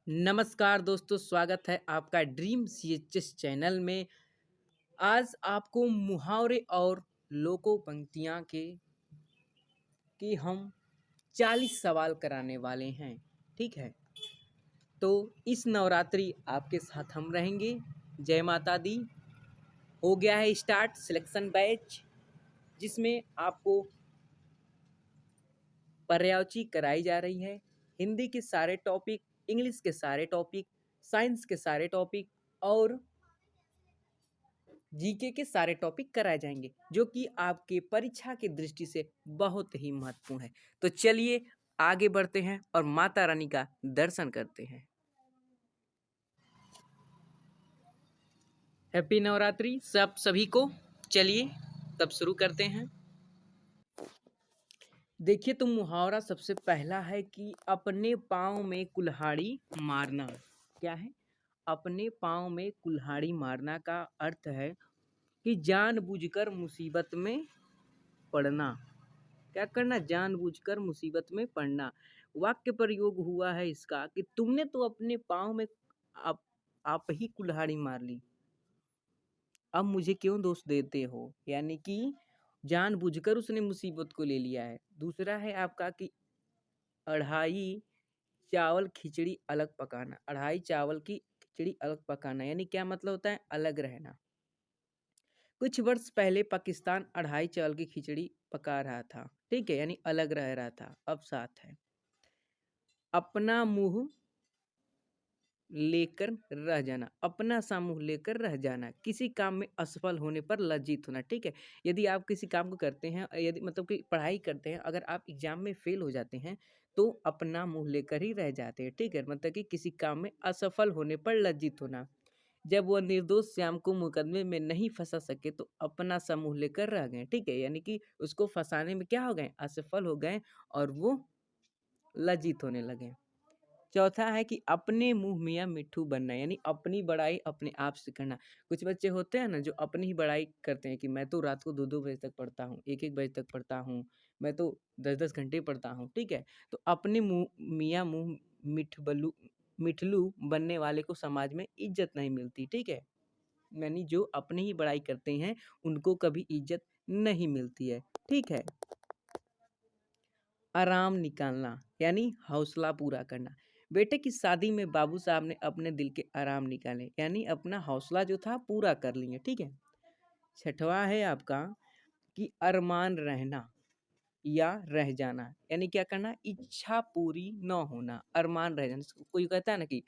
नमस्कार दोस्तों, स्वागत है आपका ड्रीम सीएचएस चैनल में। आज आपको मुहावरे और लोको पंक्तियाँ के हम 40 सवाल कराने वाले हैं। ठीक है, तो इस नवरात्रि आपके साथ हम रहेंगे। जय माता दी। हो गया है स्टार्ट सिलेक्शन बैच, जिसमें आपको पर्यायवाची कराई जा रही है। हिंदी के सारे टॉपिक, इंग्लिश के सारे टॉपिक, साइंस के सारे टॉपिक और जीके के सारे टॉपिक कराए जाएंगे, जो कि आपके परीक्षा की दृष्टि से बहुत ही महत्वपूर्ण है। तो चलिए आगे बढ़ते हैं और माता रानी का दर्शन करते हैं। हैप्पी नवरात्रि सब सभी को। चलिए तब शुरू करते हैं। देखिए, तो मुहावरा सबसे पहला है कि अपने पाँव में कुल्हाड़ी मारना। क्या है? अपने पाँव में कुल्हाड़ी मारना का अर्थ है कि जानबूझकर मुसीबत में पड़ना। क्या करना? जानबूझकर मुसीबत में पड़ना। वाक्य प्रयोग हुआ है इसका कि तुमने तो अपने पाँव में आप आप ही कुल्हाड़ी मार ली, अब मुझे क्यों दोष देते हो। यानी कि जानबूझकर उसने मुसीबत को ले लिया है। दूसरा है आपका कि अढ़ाई चावल खिचड़ी अलग पकाना। अढ़ाई चावल की खिचड़ी अलग पकाना यानी क्या मतलब होता है? अलग रहना। कुछ वर्ष पहले पाकिस्तान अढ़ाई चावल की खिचड़ी पका रहा था। ठीक है, यानी अलग रह रहा था, अब साथ है। अपना मुंह लेकर रह जाना। अपना सा मुंह लेकर रह जाना, किसी काम में असफल होने पर लज्जित होना। ठीक है, यदि आप किसी काम को करते हैं, यदि मतलब कि पढ़ाई करते हैं, अगर आप एग्जाम में फेल हो जाते हैं तो अपना मुंह लेकर ही रह जाते हैं। ठीक है, मतलब कि किसी काम में असफल होने पर लज्जित होना। जब वह निर्दोष श्याम को मुकदमे में नहीं फंसा सके तो अपना सा मुंह लेकर रह गए। ठीक है, यानी कि उसको फंसाने में क्या हो गए? असफल हो गए और वो लज्जित होने लगे। चौथा है कि अपने मुंह मियाँ मिट्ठू बनना, यानी अपनी बड़ाई अपने आप से करना। कुछ बच्चे होते हैं ना जो अपनी ही बड़ाई करते हैं कि मैं तो रात को 2-2 बजे तक पढ़ता हूँ, 1-1 बजे तक पढ़ता हूँ, मैं तो 10-10 घंटे पढ़ता हूँ। ठीक है, तो अपने मुंह मियाँ मुंह मिठलू बनने वाले को समाज में इज्जत नहीं मिलती। ठीक है, यानी जो अपनी ही बड़ाई करते हैं उनको कभी इज्जत नहीं मिलती है। ठीक है, आराम निकालना यानी हौसला पूरा करना। बेटे की शादी में बाबू साहब ने अपने दिल के आराम निकाले, यानी अपना हौसला जो था पूरा कर लिए। ठीक है, छठवां है आपका कि अरमान रहना या रह जाना, यानी क्या करना? इच्छा पूरी न होना, अरमान रह जाना। कोई कहता है ना कि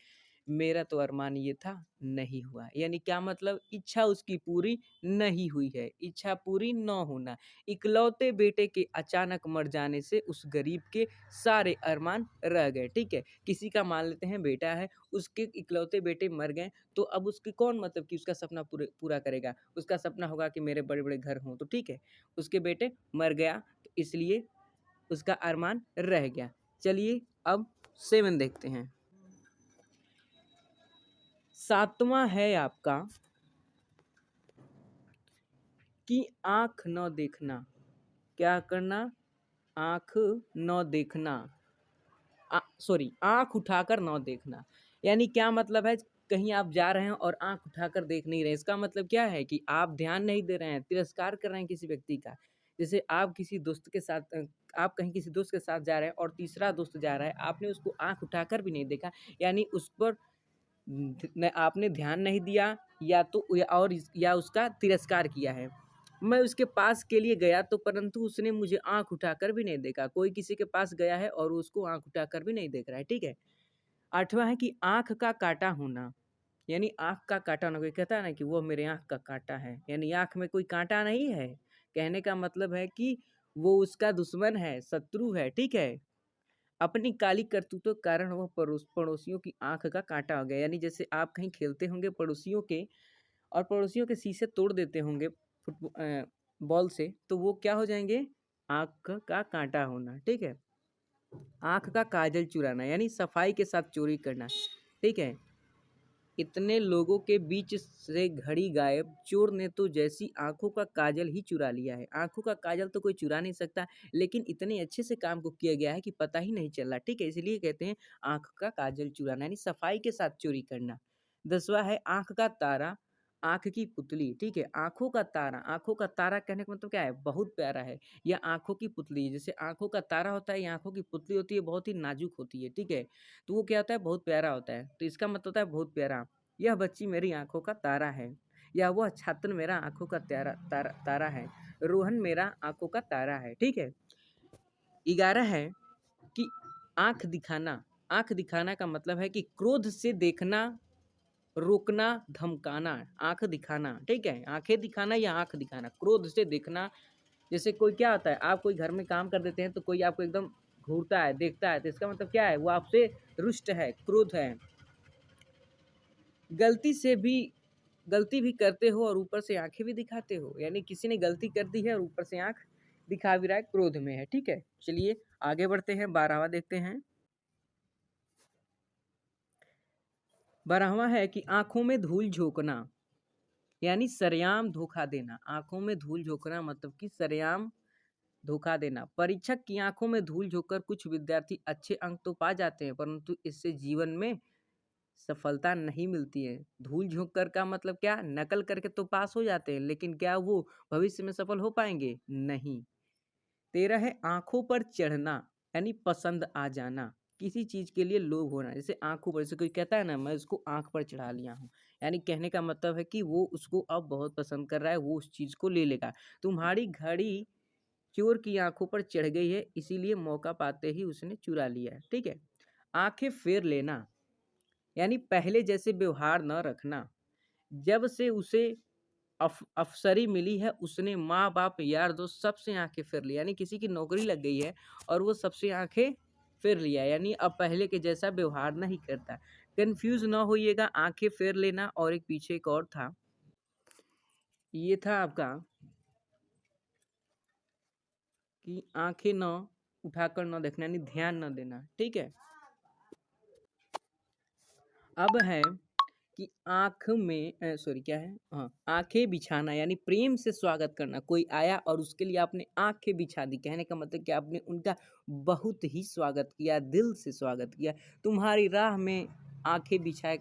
मेरा तो अरमान ये था, नहीं हुआ, यानी क्या मतलब? इच्छा उसकी पूरी नहीं हुई है, इच्छा पूरी न होना। इकलौते बेटे के अचानक मर जाने से उस गरीब के सारे अरमान रह गए। ठीक है, किसी का मान लेते हैं बेटा है, उसके इकलौते बेटे मर गए, तो अब उसके कौन मतलब कि उसका सपना पूरा करेगा? उसका सपना होगा कि मेरे बड़े बड़े घर हों। तो ठीक है, उसके बेटे मर गया तो इसलिए उसका अरमान रह गया। चलिए अब 7 देखते हैं। सातवां है आपका कि आँख न देखना। क्या करना? आँख न देखना। सॉरी, आँख उठाकर न देखना, यानी क्या मतलब है? कहीं आप जा रहे हैं और आँख उठाकर देख नहीं रहे, इसका मतलब क्या है कि आप ध्यान नहीं दे रहे हैं, तिरस्कार कर रहे हैं किसी व्यक्ति का। जैसे आप किसी दोस्त के साथ आप कहीं किसी दोस्त के साथ जा रहे हैं और तीसरा दोस्त जा रहा है, आपने उसको आँख उठाकर भी नहीं देखा, यानी उस पर आपने ध्यान नहीं दिया, या तो या उसका तिरस्कार किया है। मैं उसके पास के लिए गया तो परंतु उसने मुझे आँख उठाकर भी नहीं देखा। कोई किसी के पास गया है और उसको आँख उठाकर भी नहीं देख रहा है। ठीक है, आठवां है कि आँख का काटा होना, यानी आँख का काटा होना। कोई कहता है ना कि वो मेरे आँख का काटा है, यानी आँख में कोई कांटा नहीं है। कहने का मतलब है कि वो उसका दुश्मन है, शत्रु है। ठीक है, अपनी काली करतूतों के कारण वह पड़ोसियों की आंख का कांटा हो गया। यानी जैसे आप कहीं खेलते होंगे पड़ोसियों के, और पड़ोसियों के शीशे तोड़ देते होंगे बॉल से, तो वो क्या हो जाएंगे? आंख का कांटा होना। ठीक है, आंख का काजल चुराना, यानी सफाई के साथ चोरी करना। ठीक है, इतने लोगों के बीच से घड़ी गायब, चोर ने तो जैसी आंखों का काजल ही चुरा लिया है। आंखों का काजल तो कोई चुरा नहीं सकता, लेकिन इतने अच्छे से काम को किया गया है कि पता ही नहीं चल रहा। ठीक है, इसलिए कहते हैं आंख का काजल चुराना, यानी सफाई के साथ चोरी करना। 10वां है आंख का तारा, आंख की पुतली। ठीक है, आंखों का तारा, आंखों का तारा कहने का मतलब क्या है, बहुत प्यारा है। या आंखों की पुतली है, जैसे आंखों का तारा होता है या आंखों की पुतली होती है, बहुत ही नाजुक होती है। ठीक है, तो वो क्या होता है, बहुत प्यारा होता है। तो इसका मतलब होता है बहुत प्यारा। यह बच्ची मेरी आंखों का तारा है, या वह छात्र मेरा आंखों का तारा है, रोहन मेरा आंखों का तारा है। ठीक है, 11 है कि आंख दिखाना। आंख दिखाना का मतलब है कि क्रोध से देखना, रोकना, धमकाना। आंख दिखाना, ठीक है, आंखें दिखाना या आंख दिखाना, क्रोध से देखना। जैसे कोई क्या होता है, आप कोई घर में काम कर देते हैं तो कोई आपको एकदम घूरता है, देखता है, तो इसका मतलब क्या है, वो आपसे रुष्ट है, क्रोध है। गलती से भी गलती भी करते हो और ऊपर से आंखें भी दिखाते हो, यानी किसी ने गलती कर दी है और ऊपर से आंख दिखा भी रहा है, क्रोध में है। ठीक है, चलिए आगे बढ़ते हैं, 12वां देखते हैं। 12वां है कि आंखों में धूल झोंकना, यानी सरेआम धोखा देना। आंखों में धूल झोंकना मतलब कि सरेआम धोखा देना। परीक्षक की आंखों में धूल झोंककर कुछ विद्यार्थी अच्छे अंक तो पा जाते हैं, परंतु इससे जीवन में सफलता नहीं मिलती है। धूल झोंक कर का मतलब क्या, नकल करके तो पास हो जाते हैं, लेकिन क्या वो भविष्य में सफल हो पाएंगे, नहीं। 13 है आंखों पर चढ़ना, यानी पसंद आ जाना, किसी चीज के लिए लोभ होना। जैसे आंखों पर, जैसे कोई कहता है ना मैं उसको आंख पर चढ़ा लिया हूँ, यानी कहने का मतलब है कि वो उसको अब बहुत पसंद कर रहा है, वो उस चीज को ले लेगा। तुम्हारी घड़ी चोर की आंखों पर चढ़ गई है, इसीलिए मौका पाते ही उसने चुरा लिया है। ठीक है, आंखें फेर लेना, यानी पहले जैसे व्यवहार न रखना। जब से उसे अफसरी मिली है, उसने माँ बाप यार दोस्त सबसे आंखें फेर ली, यानी किसी की नौकरी लग गई है और वो सबसे आंखें फेर लिया, यानी अब पहले के जैसा व्यवहार नहीं करता। कंफ्यूज ना होइएगा, आंखें फेर लेना और एक पीछे एक और था, ये था आपका कि आंखें न उठाकर न देखना, यानी ध्यान न देना। ठीक है, अब है कि आँख में सॉरी क्या है, हाँ, आंखें बिछाना, यानी प्रेम से स्वागत करना। कोई आया और उसके लिए आपने आंखें बिछा दी, कहने का मतलब कि आपने उनका बहुत ही स्वागत किया, दिल से स्वागत किया। तुम्हारी राह में आंखें बिछाए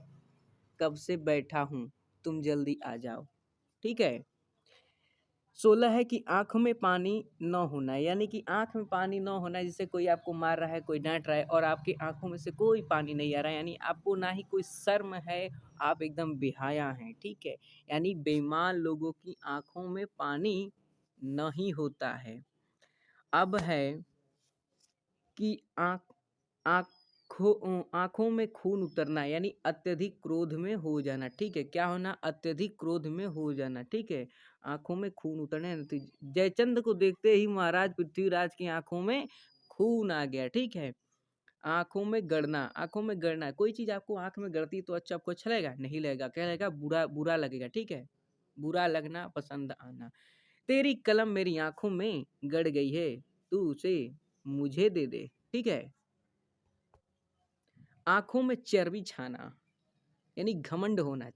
कब से बैठा हूँ, तुम जल्दी आ जाओ। ठीक है, 16 है कि आँखों में पानी न होना, यानी कि आँख में पानी न होना, जैसे कोई आपको मार रहा है, कोई डांट रहा है और आपकी आँखों में से कोई पानी नहीं आ रहा है, यानी आपको ना ही कोई शर्म है, आप एकदम बेहया हैं। ठीक है, यानी बेईमान लोगों की आँखों में पानी नहीं होता है। अब है कि आँखों में खून उतरना, यानी अत्यधिक क्रोध में हो जाना। ठीक है, क्या होना, अत्यधिक क्रोध में हो जाना। ठीक है, आँखों में खून उतरना, तो जयचंद को देखते ही महाराज पृथ्वीराज की आँखों में खून आ गया। ठीक है, आँखों में गड़ना, आँखों में गड़ना, कोई चीज़ आपको आँख में गड़ती तो अच्छा आपको अच्छा लगेगा, नहीं लगेगा, क्या लगेगा, बुरा बुरा लगेगा। ठीक है, बुरा लगना, पसंद आना। तेरी कलम मेरी आँखों में गड़ गई है, तू उसे मुझे दे दे। ठीक है, आँखों में चर्बी छाना, यानी घमंड होना।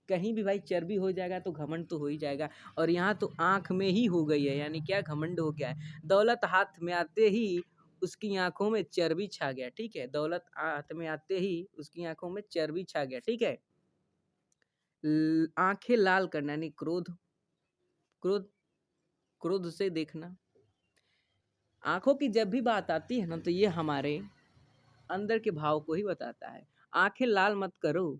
कहीं भी भाई चर्बी हो जाएगा तो घमंड तो हो ही जाएगा, और यहाँ तो आँख में ही हो गई है, यानी क्या, घमंड हो गया है। दौलत हाथ में आते ही उसकी आंखों में चर्बी छा गया। ठीक है, दौलत हाथ में आते ही उसकी आंखों में चर्बी छा गया। ठीक है, आंखें लाल करना, यानी क्रोध, क्रोध क्रोध से देखना। आंखों की जब भी बात आती है ना, तो ये हमारे अंदर के भाव को ही बताता है। आंखें लाल मत करो,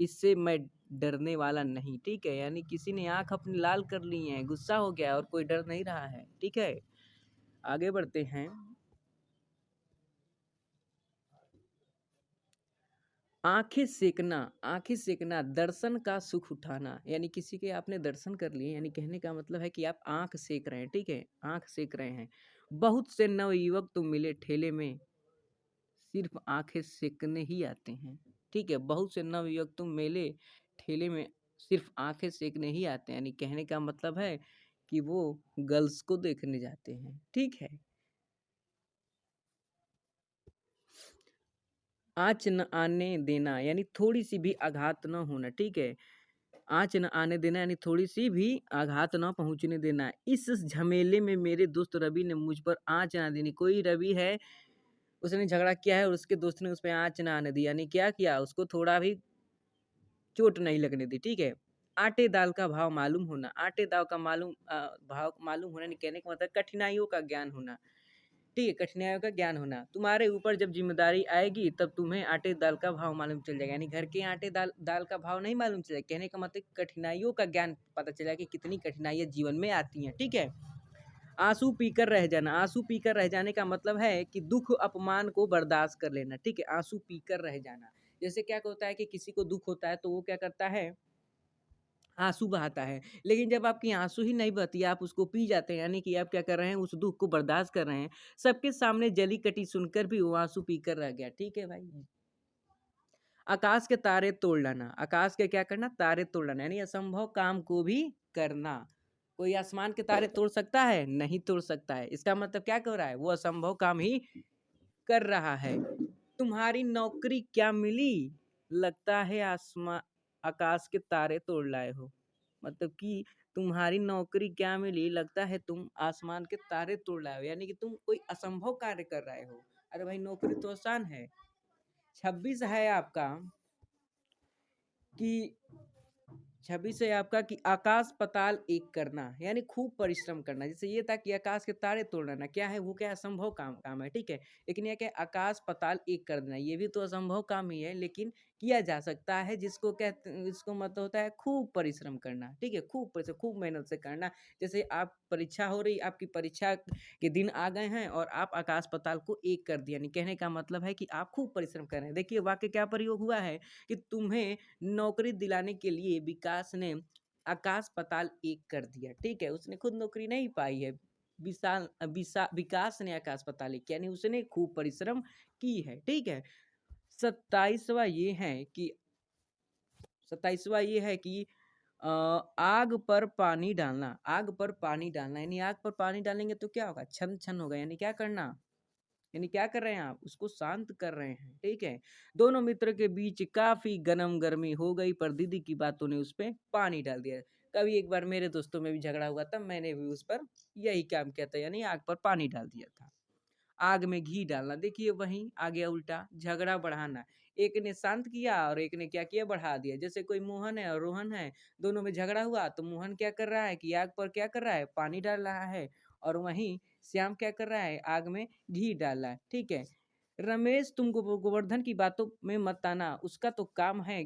इससे मैं डरने वाला नहीं। ठीक है, यानी किसी ने आंख अपनी लाल कर ली है, गुस्सा हो गया और कोई डर नहीं रहा है। ठीक है, आगे बढ़ते हैं। आंखें सेकना, आंखें सेकना, दर्शन का सुख उठाना, यानी किसी के आपने दर्शन कर लिए, यानी कहने का मतलब है कि आप आंख सेक रहे हैं। ठीक है, आंख सेक रहे हैं। बहुत से नवयुवक तो मिले ठेले में, सिर्फ आंखें सेकने ही आते हैं। ठीक है, बहुत से नवयुवक तो मेले ठेले में सिर्फ आंखें सेकने ही आते हैं, यानी कहने का मतलब है कि वो गर्ल्स को देखने जाते हैं। ठीक है, आँच न आने देना यानी थोड़ी सी भी आघात न होना, ठीक है। आँच न आने देना यानी थोड़ी सी भी आघात न पहुंचने देना। इस झमेले में मेरे दोस्त रवि ने मुझ पर आँच ना देनी। कोई रवि है, उसने झगड़ा किया है और उसके दोस्त ने उस पर आँच ना आने दी, यानी क्या किया, उसको थोड़ा भी चोट नहीं लगने दी, ठीक है। आटे दाल का भाव मालूम होना, आटे दाल का भाव मालूम होना, नहीं कहने का मतलब कठिनाइयों का ज्ञान होना, ठीक है, कठिनाइयों का ज्ञान होना। तुम्हारे ऊपर जब जिम्मेदारी आएगी तब तुम्हें आटे दाल का भाव मालूम चल जाएगा, यानी घर के आटे दाल दाल का भाव नहीं मालूम चलेगा, कहने का मतलब कठिनाइयों का ज्ञान पता चलेगा कि कितनी कठिनाइयाँ जीवन में आती हैं, ठीक है। आंसू पीकर रह जाना, आंसू पीकर रह जाने का मतलब है कि दुख अपमान को बर्दाश्त कर लेना, ठीक है। आंसू पीकर रह जाना, जैसे क्या होता है कि किसी को दुख होता है तो वो क्या करता है, आँसू बहाता है। लेकिन जब आपकी आँसू ही नहीं बहती, आप उसको पी जाते हैं, यानी कि आप क्या कर रहे हैं, उस दुःख को बर्दाश्त कर रहे हैं। सबके सामने जली-कटी सुनकर भी वो आँसू पीकर रह गया। ठीक है भाई? आकाश के तारे तोड़ लाना, आकाश के क्या करना? तारे तोड़ लाना, यानी असंभव काम को भी करना। कोई आसमान के तारे तोड़ सकता है? नहीं तोड़ सकता है। इसका मतलब क्या कह रहा है? वो असंभव काम ही कर रहा है। तुम्हारी नौकरी क्या मिली? लगता है आकाश के तारे तोड़ लाए हो। मतलब कि तुम्हारी नौकरी क्या मिली? लगता है तुम आसमान के तारे तोड़ लाए हो, यानी कि तुम कोई असंभव कार्य कर रहे हो। अरे भाई नौकरी तो आसान है। 26 है आपका कि 26 है आपका कि आकाश पताल एक करना, यानी खूब परिश्रम करना। जैसे ये था कि आकाश के तारे तोड़ना, क्या है वो, क्या असंभव काम काम है, ठीक है। लेकिन यह क्या, आकाश पताल एक कर देना, ये भी तो असंभव काम ही है, लेकिन किया जा सकता है, जिसको कहते, इसको मतलब होता है खूब परिश्रम करना, ठीक है। खूब परिश्रम, खूब मेहनत से करना। जैसे आप परीक्षा हो रही, आपकी परीक्षा के दिन आ गए हैं और आप आकाश पताल को एक कर दिया, यानी कहने का मतलब है कि आप खूब परिश्रम कर रहे हैं। देखिए वाक्य क्या प्रयोग हुआ है कि तुम्हें नौकरी दिलाने के लिए विकास ने आकाश पताल एक कर दिया, ठीक है। उसने खुद नौकरी नहीं पाई है, विकास ने आकाश पताल एक, यानी उसने खूब परिश्रम की है, ठीक है। 27वां ये है कि 27वां ये है कि आग पर पानी डालना, आग पर पानी डालना, यानी आग पर पानी डालेंगे तो क्या होगा, छन छन होगा, यानी क्या करना, यानी क्या कर रहे हैं आप, उसको शांत कर रहे हैं, ठीक है। दोनों मित्र के बीच काफी गरम गर्मी हो गई, पर दीदी की बातों ने उस पे पानी डाल दिया। कभी एक बार मेरे दोस्तों में भी झगड़ा हुआ था, मैंने भी उस पर यही काम किया था, यानी आग पर पानी डाल दिया था। आग में घी डालना, देखिए वहीं आ गया उल्टा, झगड़ा बढ़ाना। एक ने शांत किया और एक ने क्या किया, बढ़ा दिया। जैसे कोई मोहन है और रोहन है, दोनों में झगड़ा हुआ तो मोहन क्या कर रहा है कि आग पर क्या कर रहा है, पानी डाल रहा है, और वहीं श्याम क्या कर रहा है, आग में घी डाल रहा है, ठीक है। रमेश तुमको गोवर्धन की बातों में मत आना, उसका तो काम है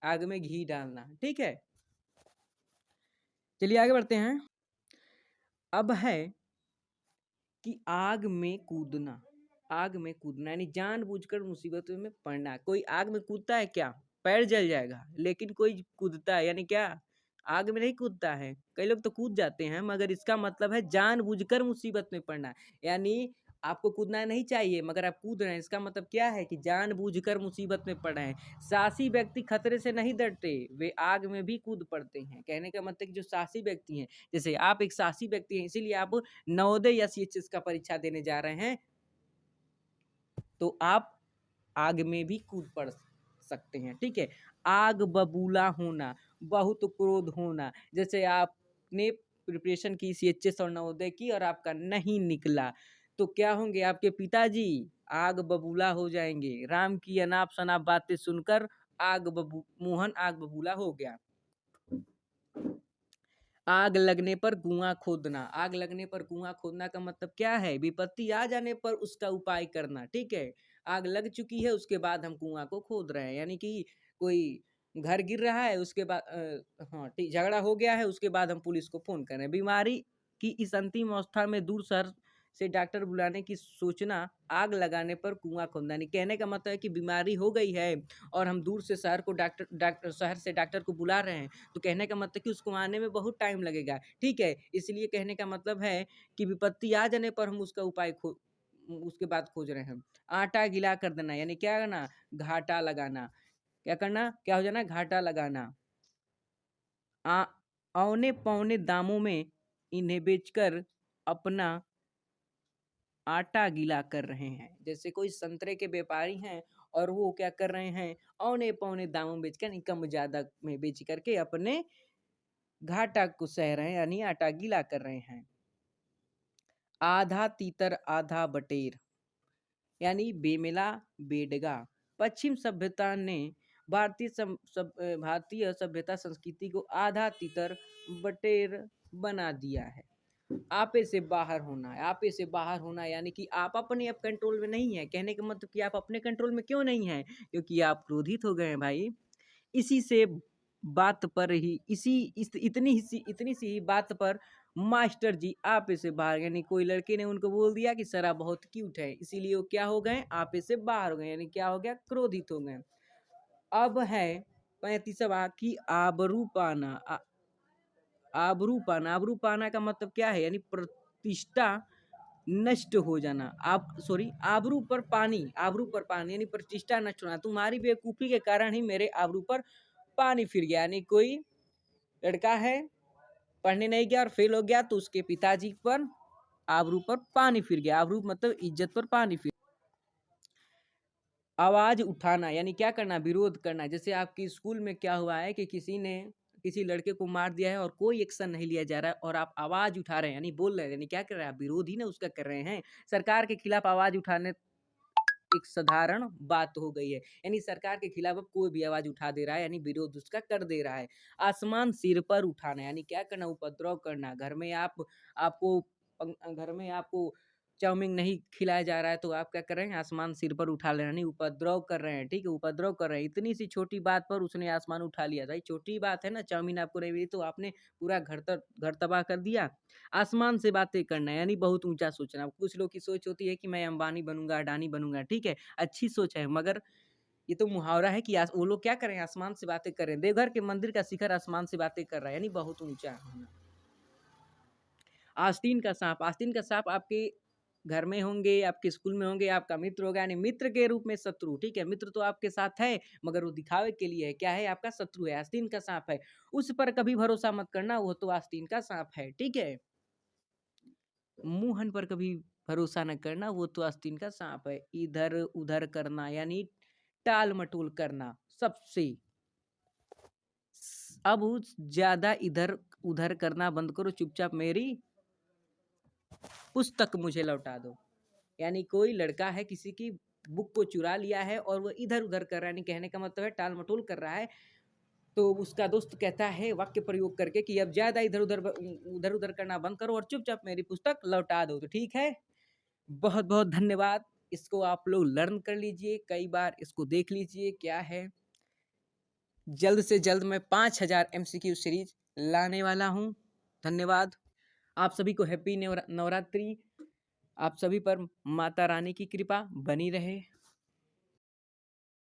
आग में घी डालना, ठीक है। चलिए आगे बढ़ते हैं। अब है कि आग में कूदना, आग में कूदना यानी जानबूझकर मुसीबतों में पड़ना। कोई आग में कूदता है क्या, पैर जल जाएगा, लेकिन कोई कूदता है, यानी क्या, आग में नहीं कूदता है। कई लोग तो कूद जाते हैं, मगर इसका मतलब है जानबूझकर मुसीबत में पड़ना, यानी आपको कूदना नहीं चाहिए मगर आप कूद रहे हैं, इसका मतलब क्या है कि जानबूझकर मुसीबत में पड़ रहे हैं। साहसी व्यक्ति खतरे से नहीं डरते, वे आग में भी कूद पड़ते हैं। कहने का मतलब कि जो साहसी व्यक्ति हैं, जैसे आप एक साहसी व्यक्ति हैं, इसीलिए आप नवोदय या सीएचएस का परीक्षा देने जा रहे हैं, तो आप आग में भी कूद पड़ सकते हैं, ठीक है। आग बबूला होना, बहुत क्रोध होना, जैसे आपने प्रिपरेशन की सीएचएस और नवोदय की और आपका नहीं निकला, तो क्या होंगे आपके पिताजी, आग बबूला हो जाएंगे। राम की अनाप शनाप बातें सुनकर मोहन आग बबूला हो गया। आग लगने पर कुआं खोदना, आग लगने पर कुआं खोदना का मतलब क्या है, विपत्ति आ जाने पर उसका उपाय करना, ठीक है। आग लग चुकी है, उसके बाद हम कुआं को खोद रहे हैं, यानी कि कोई घर गिर रहा है, उसके बाद हाँ ठीक, झगड़ा हो गया है, उसके बाद हम पुलिस को फोन कर रहे हैं। बीमारी की इस अंतिम अवस्था में दूर शहर से डॉक्टर बुलाने की सूचना, आग लगाने पर कुआं खोदना, यानी कहने का मतलब है कि बीमारी हो गई है और हम दूर से शहर को डॉक्टर शहर से डॉक्टर को बुला रहे हैं, तो कहने का मतलब कि उसको आने में बहुत टाइम लगेगा, ठीक है। इसलिए कहने का मतलब है कि विपत्ति आ जाने पर हम उसका उपाय उसके बाद खोज रहे हैं। आटा गिला कर देना, यानी क्या करना, घाटा लगाना। क्या करना, क्या हो जाना, घाटा लगाना। आ औने पौने दामों में इन्हें बेचकर अपना आटा गीला कर रहे हैं। जैसे कोई संतरे के व्यापारी हैं और वो क्या कर रहे हैं, औने पौने दामों में बेचकर यानी कम ज्यादा में बेच करके अपने घाटा को सह रहे हैं, यानी आटा गीला कर रहे हैं। आधा तीतर आधा बटेर, यानी बेमिला बेडगा। पश्चिम सभ्यता ने भारतीय सभ्यता संस्कृति को आधा तीतर बटेर बना दिया है। आपे से बाहर होना है, आपे से बाहर होना यानी कि आप अपने आप कंट्रोल में नहीं है। कहने का मतलब कि आप अपने कंट्रोल में क्यों नहीं है, क्योंकि आप क्रोधित हो गए हैं भाई। इसी से बात पर ही इतनी सी ही बात पर मास्टर जी आपे से बाहर, यानी कोई लड़के ने उनको बोल दिया कि सर आप बहुत क्यूट है, इसीलिए वो क्या हो गए, आपे से बाहर हो गए, यानी क्या हो गया, क्रोधित हो गए। अब है 35वां कि आबरू पाना। आबरू पाना, आबरू पाना का मतलब क्या है, यानी प्रतिष्ठा नष्ट हो जाना। आबरू पर पानी यानी प्रतिष्ठा नष्ट होना। तुम्हारी बेवकूफी के कारण ही मेरे आबरू पर पानी फिर गया। यानी कोई लड़का है, पढ़ने नहीं गया और फेल हो गया, तो उसके पिताजी पर आबरू पर पानी फिर गया। आबरू मतलब इज्जत पर पानी फिर। आवाज उठाना यानी क्या करना, विरोध करना। जैसे आपके स्कूल में क्या हुआ है कि किसी ने किसी लड़के को मार दिया है और कोई एक्शन नहीं लिया जा रहा है और आप आवाज उठा रहे हैं, यानी बोल रहे हैं, यानी क्या कर रहे हैं आप, विरोध ही ना उसका कर रहे हैं। सरकार के खिलाफ आवाज उठाने एक साधारण बात हो गई है, यानी सरकार के खिलाफ अब कोई भी आवाज उठा दे रहा है, यानी विरोध उसका कर दे रहा है। आसमान सिर पर उठाना यानी क्या करना, उपद्रव करना। घर में आपको चाउमीन नहीं खिलाया जा रहा है, तो आप क्या कर रहे हैं, आसमान सिर पर उठा ले रहे हैं, यानी उपद्रव कर रहे हैं। ठीक है, उपद्रव कर रहे हैं। इतनी सी छोटी बात पर उसने आसमान उठा लिया था। छोटी बात है ना, चाउमीन आपको नहीं मिली तो आपने पूरा घर तबाह कर दिया। आसमान से बातें करना यानी बहुत ऊंचा सोचना। कुछ लोग की सोच होती है कि मैं अंबानी बनूंगा, अडानी बनूंगा, ठीक है, अच्छी सोच है, मगर ये तो मुहावरा है कि वो लोग क्या करें, आसमान से बातें कर रहे हैं। देवघर के मंदिर का शिखर आसमान से बातें कर रहा है, यानी बहुत ऊंचा होना। आस्तीन का सांप, आस्तीन का सांप आपके घर में होंगे, आपके स्कूल में होंगे, आपका मित्र होगा, यानी मित्र के रूप में शत्रु। ठीक है, मित्र तो आपके साथ है मगर वो दिखावे के लिए है, क्या है, आपका शत्रु है, आस्तीन का सांप है। उस पर कभी भरोसा मत करना, वो तो आस्तीन का सांप है। ठीक है, मुंहन पर कभी भरोसा न करना, वो तो आस्तीन का सांप है। इधर उधर करना यानी टाल मटोल करना सबसे। अब ज्यादा इधर उधर करना बंद करो, चुपचाप मेरी पुस्तक मुझे लौटा दो। यानी कोई लड़का है, किसी की बुक को चुरा लिया है और वो इधर उधर कर रहा है, यानी कहने का मतलब है टाल मटोल कर रहा है। तो उसका दोस्त कहता है वाक्य प्रयोग करके कि अब ज्यादा इधर उधर करना बंद करो और चुपचाप मेरी पुस्तक लौटा दो। तो ठीक है, बहुत बहुत धन्यवाद। इसको आप लोग लर्न कर लीजिए, कई बार इसको देख लीजिए क्या है। जल्द से जल्द मैं 5000 MCQ सीरीज लाने वाला हूँ। धन्यवाद। आप सभी को हैप्पी नवरात्रि। आप सभी पर माता रानी की कृपा बनी रहे।